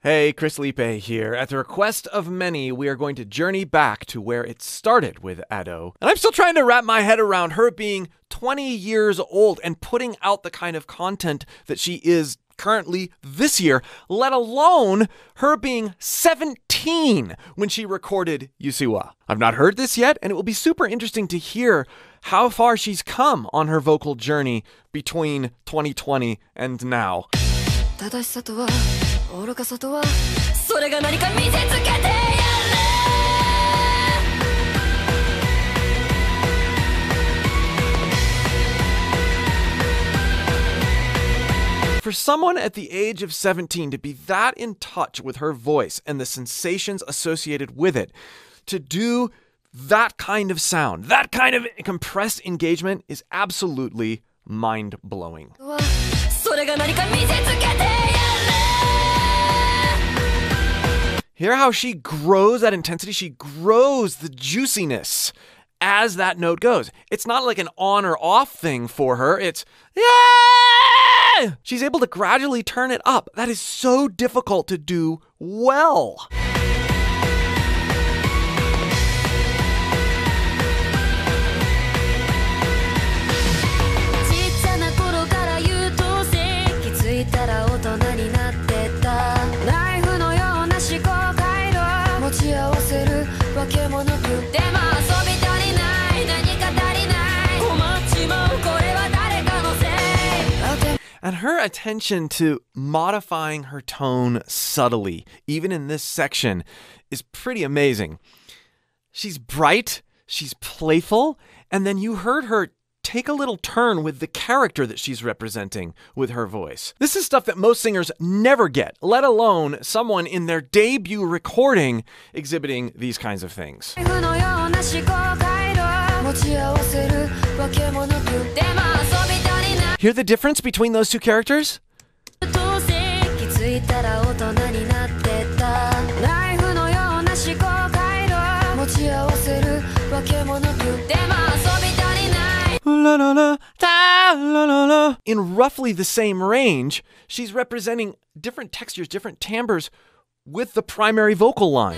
Hey, Chris Lipe here. At the request of many, we are going to journey back to where it started with Ado. And I'm still trying to wrap my head around her being 20 years old and putting out the kind of content that she is currently this year, let alone her being 17 when she recorded Usseewa. I've not heard this yet, and it will be super interesting to hear how far she's come on her vocal journey between 2020 and now. For someone at the age of 17 to be that in touch with her voice and the sensations associated with it, to do that kind of sound, that kind of compressed engagement is absolutely mind-blowing. Hear how she grows that intensity? She grows the juiciness as that note goes. It's not like an on or off thing for her. It's, yeah! She's able to gradually turn it up. That is so difficult to do well. And her attention to modifying her tone subtly, even in this section, is pretty amazing. She's bright, she's playful, and then you heard her take a little turn with the character that she's representing with her voice. This is stuff that most singers never get, let alone someone in their debut recording exhibiting these kinds of things. Hear the difference between those two characters? In roughly the same range, she's representing different textures, different timbres with the primary vocal line.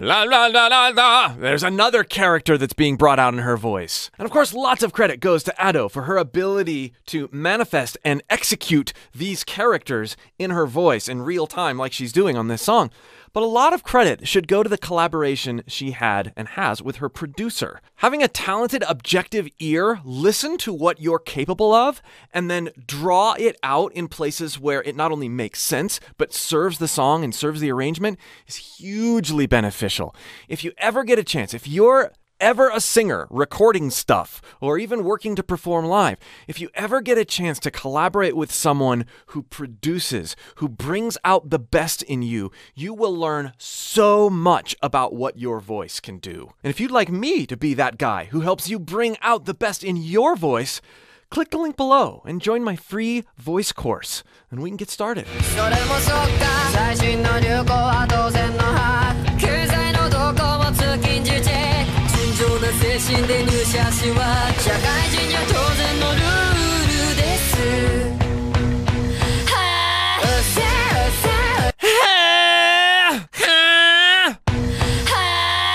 La la la la la. There's another character that's being brought out in her voice. And of course, lots of credit goes to Ado for her ability to manifest and execute these characters in her voice in real time like she's doing on this song. But a lot of credit should go to the collaboration she had and has with her producer. Having a talented, objective ear, listen to what you're capable of, and then draw it out in places where it not only makes sense, but serves the song and serves the arrangement, is hugely beneficial. If you ever get a chance, if you're ever a singer recording stuff or even working to perform live, if you ever get a chance to collaborate with someone who produces, who brings out the best in you, you will learn so much about what your voice can do. And if you'd like me to be that guy who helps you bring out the best in your voice, click the link below and join my free voice course, and we can get started.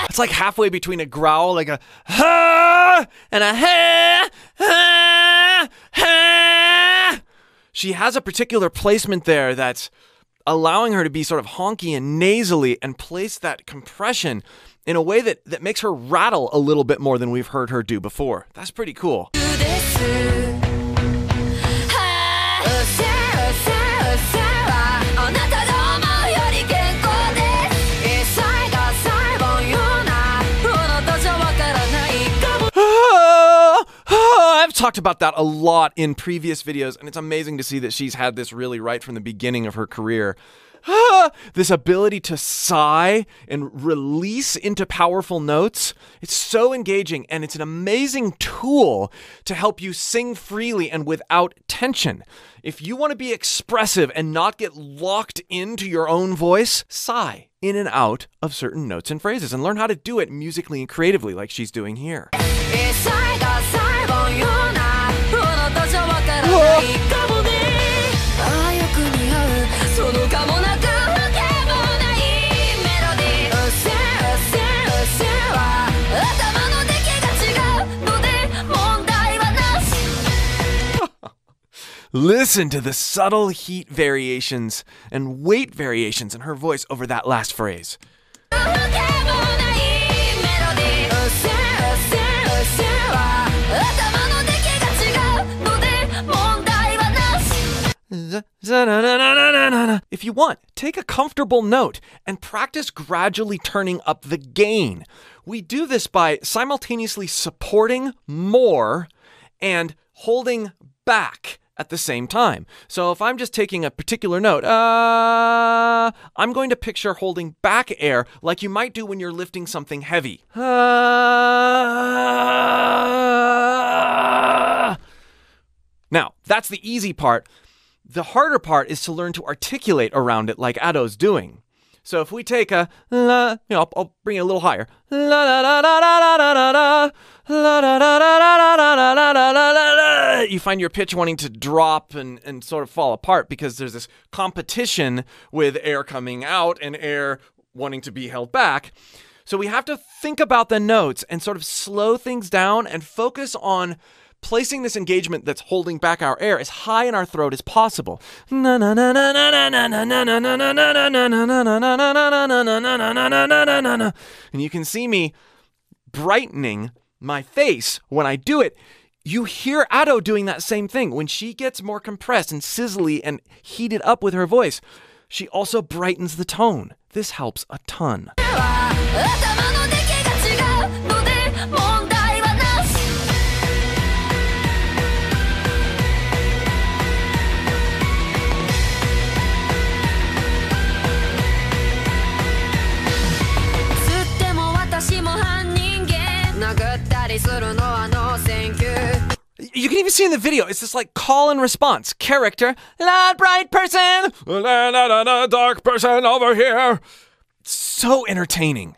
It's like halfway between a growl, like a ha, and a ha, ha, ha. She has a particular placement there that's allowing her to be sort of honky and nasally and place that compression in a way that makes her rattle a little bit more than we've heard her do before. That's pretty cool. I've talked about that a lot in previous videos, and it's amazing to see that she's had this really right from the beginning of her career. This ability to sigh and release into powerful notes. It's so engaging, and it's an amazing tool to help you sing freely and without tension. If you want to be expressive and not get locked into your own voice, sigh. in and out of certain notes and phrases and learn how to do it musically and creatively like she's doing here. Listen to the subtle heat variations and weight variations in her voice over that last phrase. If you want, take a comfortable note and practice gradually turning up the gain. We do this by simultaneously supporting more and holding back at the same time. So if I'm just taking a particular note, I'm going to picture holding back air like you might do when you're lifting something heavy. Now, that's the easy part. The harder part is to learn to articulate around it like Ado's doing. So if we take a la, I'll bring it a little higher. La la la la la la la la la la la la la la. You find your pitch wanting to drop and sort of fall apart because there's this competition with air coming out and air wanting to be held back. So we have to think about the notes and sort of slow things down and focus on placing this engagement that's holding back our air as high in our throat as possible. And you can see me brightening my face when I do it. You hear Ado doing that same thing. When she gets more compressed and sizzly and heated up with her voice, she also brightens the tone. This helps a ton. You can even see in the video, it's this like call and response. Character, loud, bright person, dark person over here. So entertaining.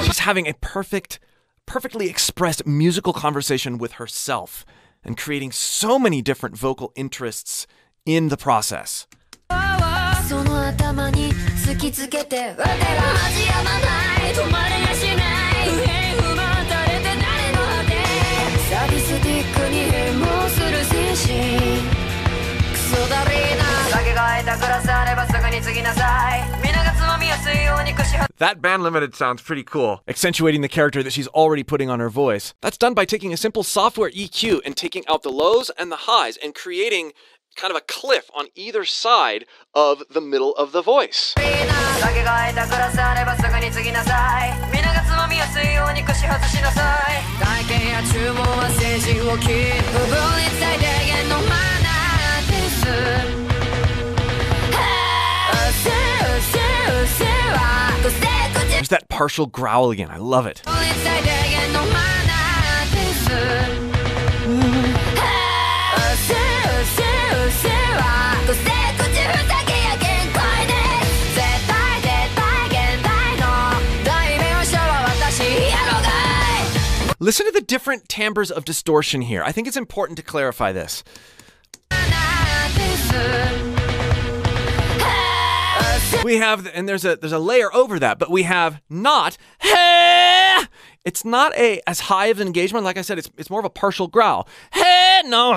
She's having a perfectly expressed musical conversation with herself and creating so many different vocal interests in the process. That band limited sounds pretty cool, accentuating the character that she's already putting on her voice. That's done by taking a simple software EQ and taking out the lows and the highs and creating kind of a cliff on either side of the middle of the voice. There's that partial growl again. I love it. Listen to the different timbres of distortion here. I think it's important to clarify this. We have, and there's a layer over that, but we have not, hey! It's not as high of an engagement. Like I said, it's more of a partial growl. Hey, no,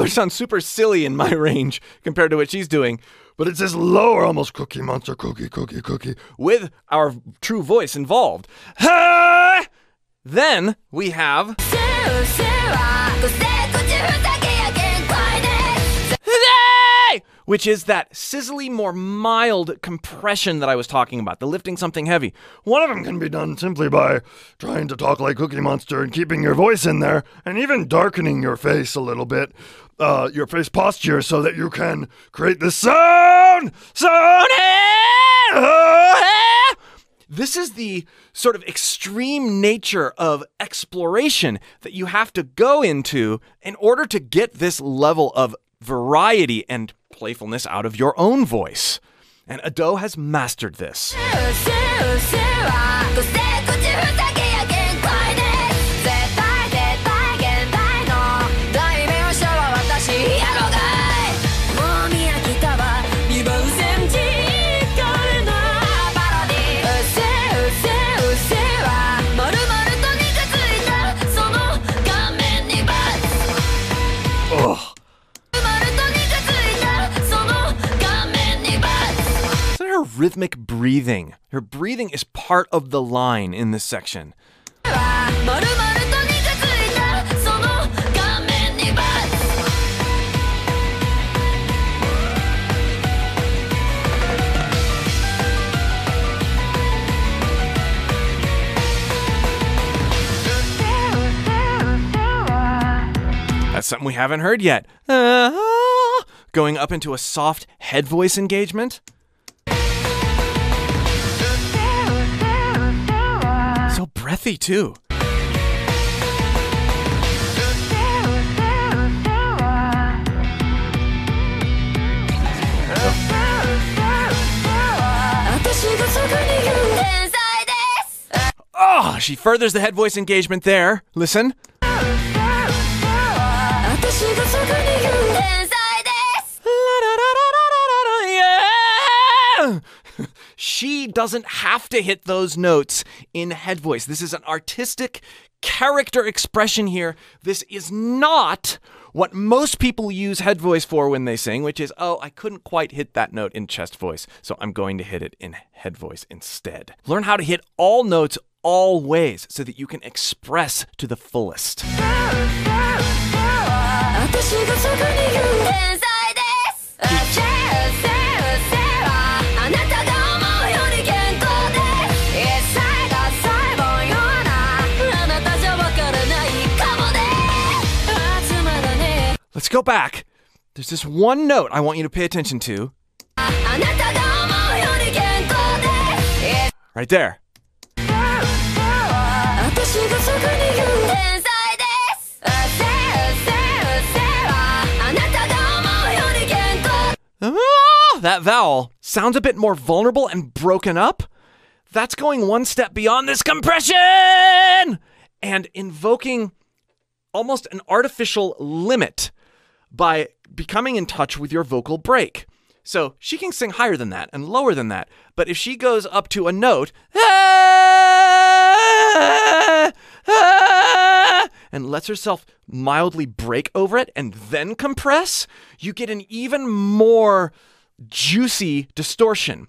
which sounds super silly in my range compared to what she's doing. But it's this lower, almost Cookie Monster, cookie, with our true voice involved. Hey! Then we have, which is that sizzly, more mild compression that I was talking about, the lifting something heavy. One of them can be done simply by trying to talk like Cookie Monster and keeping your voice in there, and even darkening your face a little bit, your face posture, so that you can create this sound. This is the sort of extreme nature of exploration that you have to go into in order to get this level of variety and playfulness out of your own voice. And Ado has mastered this. Her rhythmic breathing. Her breathing is part of the line in this section. That's something we haven't heard yet. Going up into a soft head voice engagement. So breathy, too. Oh, she furthers the head voice engagement there. Listen. She doesn't have to hit those notes in head voice. This is an artistic character expression here. This is not what most people use head voice for when they sing, which is, oh, I couldn't quite hit that note in chest voice, so I'm going to hit it in head voice instead. Learn how to hit all notes all ways so that you can express to the fullest. Let's go back. There's this one note I want you to pay attention to. Right there. That vowel sounds a bit more vulnerable and broken up. That's going one step beyond this compression and invoking almost an artificial limit by becoming in touch with your vocal break. So she can sing higher than that and lower than that. But if she goes up to a note and lets herself mildly break over it and then compress, you get an even more juicy distortion.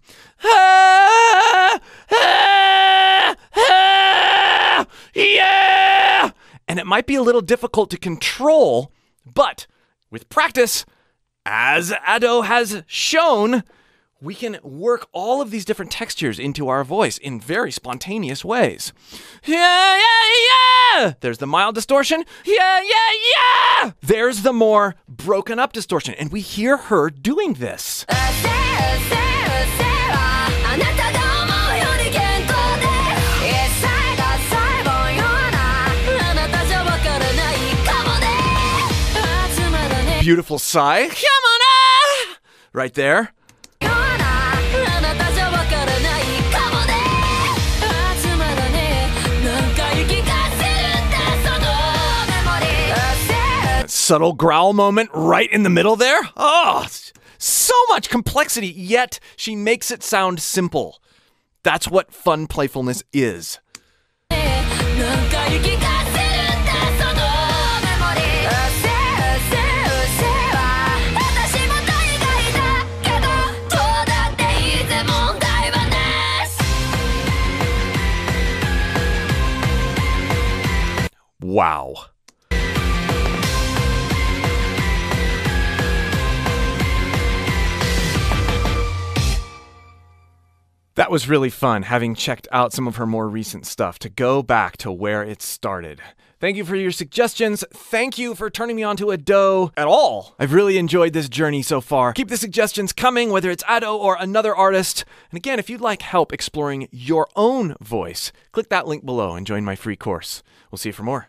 Yeah! And it might be a little difficult to control, but with practice, as Ado has shown, we can work all of these different textures into our voice in very spontaneous ways. Yeah, yeah, yeah! There's the mild distortion. Yeah, yeah, yeah! There's the more broken up distortion. And we hear her doing this. Beautiful sigh. Come on! Right there. Subtle growl moment right in the middle there. Oh, so much complexity, yet she makes it sound simple. That's what fun playfulness is. Wow. That was really fun, having checked out some of her more recent stuff, to go back to where it started. Thank you for your suggestions. Thank you for turning me on to Ado at all. I've really enjoyed this journey so far. Keep the suggestions coming, whether it's Ado or another artist. And again, if you'd like help exploring your own voice, click that link below and join my free course. We'll see you for more.